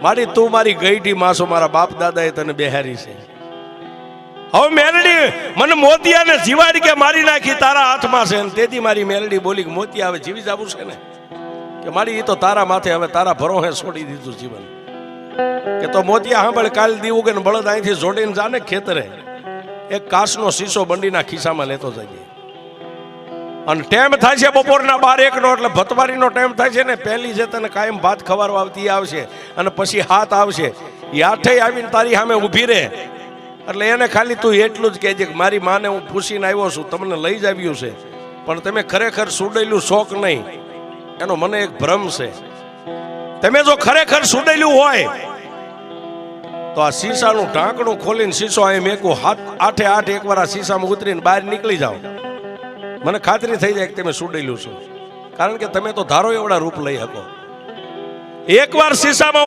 મારી તું મારી ગઈઢી માસો મારા બાપ દાદાએ તને બેહારી છે. હવે મેલડી મને મોતિયાને જીવાડી કે મારી નાખી તારા હાથમાં છે. તેથી મારી મેલડી બોલી કે મોતિયા હવે જીવી જવું છે ને કે મારી એ તો તારા માથે હવે તારા ભરોહે છોડી દીધું જીવન. કે તો મોતિયા સાંભળ કાલ દીવું કે બળદ અહીંથી જોડીને જાને ખેતરે એક કાચનો શીશો બંડીના ખિસ્સામાં લેતો જઈએ. અને ટાઈમ થાય છે બપોરના 12-1 નો એટલે ભતવારીનો ટાઈમ થાય છે ને. પહેલી જે તને કાયમ ભાત ખવારવા આવતી આવશે અને પછી હાથ આવશે. એ આઠે આવીને તારી સામે ઊભી રહે એટલે એને ખાલી તું એટલું જ કહેજે કે મારી માને હું પૂછીને આવ્યો છું, તમને લઈ જ આવ્યું છે, પણ તમે ખરેખર સુડેલું શોખ નહીં એનો મને એક ભ્રમ છે. તમે જો ખરેખર સુડેલું હોય તો આ શીશાનું ઢાંકણું ખોલીને શીશો એમ એકું આઠે આઠ એકવાર આ શીશામાં ઉતરીને બહાર નીકળી જાઓ. મને ખાતરી થઈ જાય કે તમે સુડેલું છો, કારણ કે તમે તો ધારો એવડા રૂપ લઈ શકો. એકવાર શીશામાં